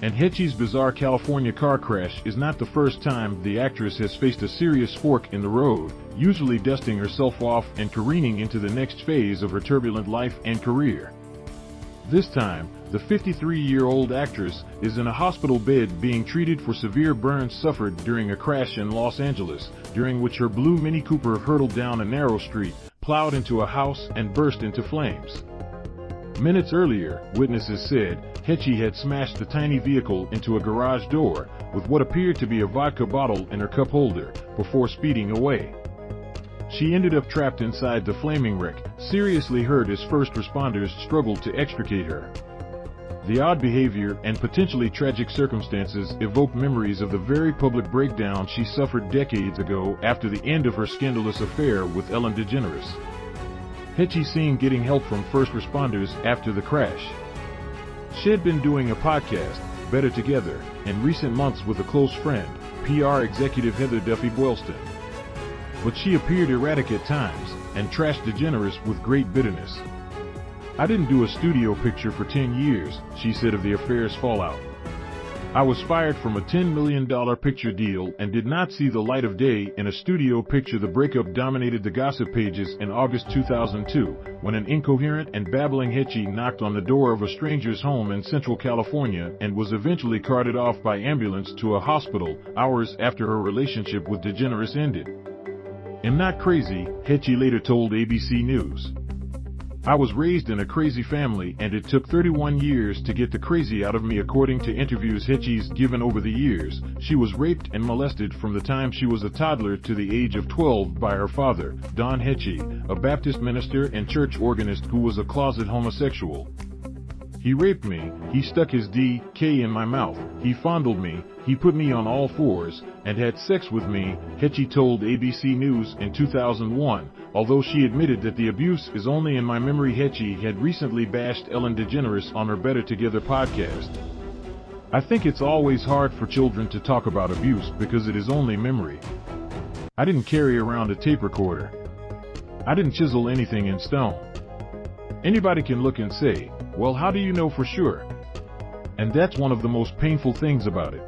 And Heche's bizarre California car crash is not the first time the actress has faced a serious fork in the road, usually dusting herself off and careening into the next phase of her turbulent life and career. This time, the 53-year-old actress is in a hospital bed being treated for severe burns suffered during a crash in Los Angeles, during which her blue Mini Cooper hurtled down a narrow street, plowed into a house, and burst into flames. Minutes earlier, witnesses said, Heche had smashed the tiny vehicle into a garage door with what appeared to be a vodka bottle in her cup holder before speeding away. She ended up trapped inside the flaming wreck, seriously hurt as first responders struggled to extricate her. The odd behavior and potentially tragic circumstances evoke memories of the very public breakdown she suffered decades ago after the end of her scandalous affair with Ellen DeGeneres. Heche seen getting help from first responders after the crash. She had been doing a podcast, Better Together, in recent months with a close friend, PR executive Heather Duffy Boylston. But she appeared erratic at times, and trashed DeGeneres with great bitterness. I didn't do a studio picture for 10 years, she said of the affair's fallout. I was fired from a $10 million picture deal and did not see the light of day in a studio picture. The breakup dominated the gossip pages in August 2002, when an incoherent and babbling Heche knocked on the door of a stranger's home in Central California and was eventually carted off by ambulance to a hospital hours after her relationship with DeGeneres ended. "I'm not crazy," Heche later told ABC News. "I was raised in a crazy family and it took 31 years to get the crazy out of me." According to interviews Heche's given over the years, she was raped and molested from the time she was a toddler to the age of 12 by her father, Don Heche, a Baptist minister and church organist who was a closet homosexual. "He raped me, he stuck his D.K. in my mouth, he fondled me, he put me on all fours, and had sex with me," Heche told ABC News in 2001, although she admitted that the abuse is only in my memory. Heche had recently bashed Ellen DeGeneres on her Better Together podcast. "I think it's always hard for children to talk about abuse because it is only memory. I didn't carry around a tape recorder. I didn't chisel anything in stone. Anybody can look and say, well, how do you know for sure? And that's one of the most painful things about it.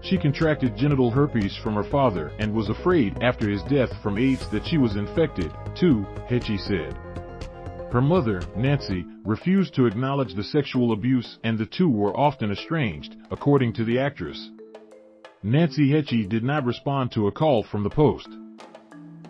She contracted genital herpes from her father and was afraid after his death from AIDS that she was infected, too," Heche said. Her mother, Nancy, refused to acknowledge the sexual abuse and the two were often estranged, according to the actress. Nancy Heche did not respond to a call from the Post.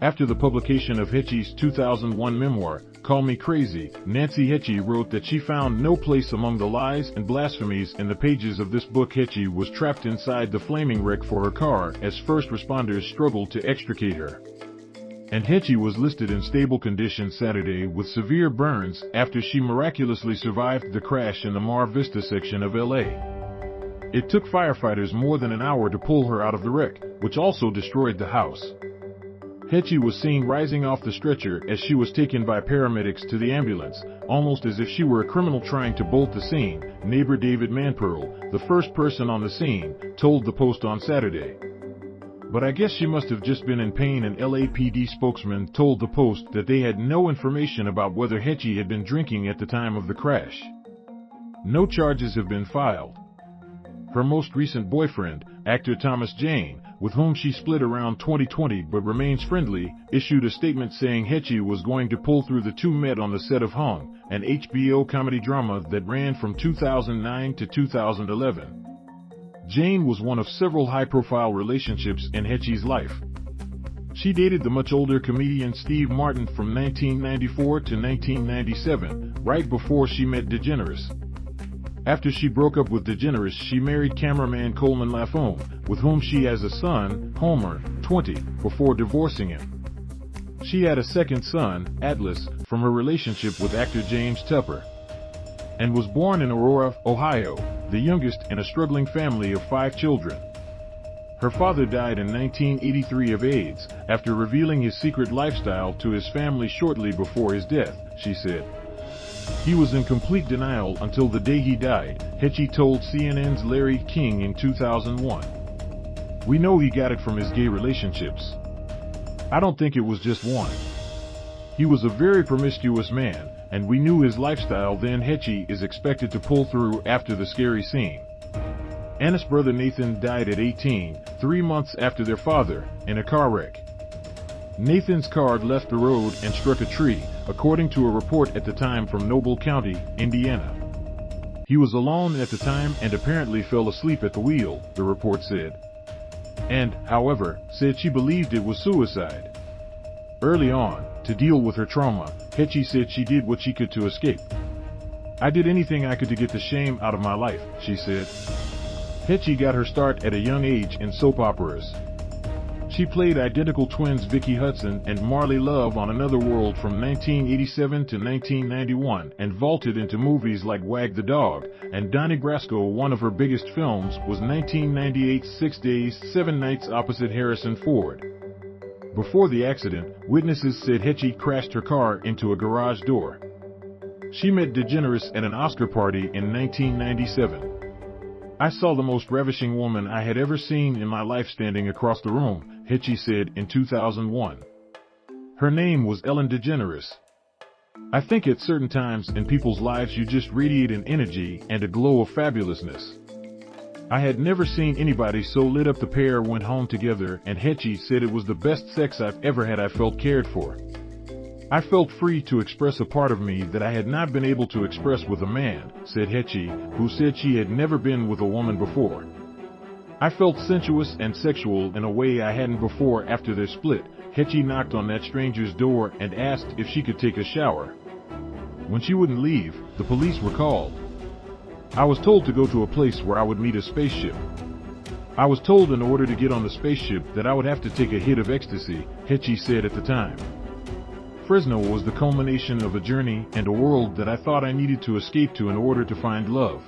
After the publication of Heche's 2001 memoir, Call Me Crazy, Nancy Heche wrote that she found no place among the lies and blasphemies in the pages of this book. Heche was trapped inside the flaming wreck for her car as first responders struggled to extricate her. And Heche was listed in stable condition Saturday with severe burns after she miraculously survived the crash in the Mar Vista section of LA. It took firefighters more than an hour to pull her out of the wreck, which also destroyed the house. Heche was seen rising off the stretcher as she was taken by paramedics to the ambulance, almost as if she were a criminal trying to bolt the scene, neighbor David Manpearl, the first person on the scene, told the Post on Saturday. "But I guess she must have just been in pain." An LAPD spokesman told the Post that they had no information about whether Heche had been drinking at the time of the crash. No charges have been filed. Her most recent boyfriend, actor Thomas Jane, with whom she split around 2020 but remains friendly, issued a statement saying Heche was going to pull through. The two met on the set of Hung, an HBO comedy drama that ran from 2009 to 2011. Jane was one of several high-profile relationships in Heche's life. She dated the much older comedian Steve Martin from 1994 to 1997, right before she met DeGeneres. After she broke up with DeGeneres, she married cameraman Coleman Laffoon, with whom she has a son, Homer, 20, before divorcing him. She had a second son, Atlas, from her relationship with actor James Tupper, and was born in Aurora, Ohio, the youngest in a struggling family of 5 children. Her father died in 1983 of AIDS, after revealing his secret lifestyle to his family shortly before his death, she said. He was in complete denial until the day he died, Heche told CNN's Larry King in 2001. "We know he got it from his gay relationships. I don't think it was just one. He was a very promiscuous man, and we knew his lifestyle then." Heche is expected to pull through after the scary scene. Anna's brother Nathan died at 18, 3 months after their father, in a car wreck. Nathan's car left the road and struck a tree, according to a report at the time from Noble County, Indiana. He was alone at the time and apparently fell asleep at the wheel, the report said. And, however, said she believed it was suicide. Early on, to deal with her trauma, Heche said she did what she could to escape. "I did anything I could to get the shame out of my life," she said. Heche got her start at a young age in soap operas. She played identical twins Vicky Hudson and Marley Love on Another World from 1987 to 1991 and vaulted into movies like Wag the Dog and Donnie Brasco. One of her biggest films was 1998's 6 Days, 7 Nights opposite Harrison Ford. Before the accident, witnesses said Heche crashed her car into a garage door. She met DeGeneres at an Oscar party in 1997. "I saw the most ravishing woman I had ever seen in my life standing across the room," Heche said in 2001. Her name was Ellen DeGeneres. "I think at certain times in people's lives you just radiate an energy and a glow of fabulousness. I had never seen anybody so lit up." The pair went home together, and Heche said, "It was the best sex I've ever had. I felt cared for. I felt free to express a part of me that I had not been able to express with a man," said Heche, who said she had never been with a woman before. "I felt sensuous and sexual in a way I hadn't before." After their split, Heche knocked on that stranger's door and asked if she could take a shower. When she wouldn't leave, the police were called. "I was told to go to a place where I would meet a spaceship. I was told in order to get on the spaceship that I would have to take a hit of ecstasy," Heche said at the time. "Fresno was the culmination of a journey and a world that I thought I needed to escape to in order to find love."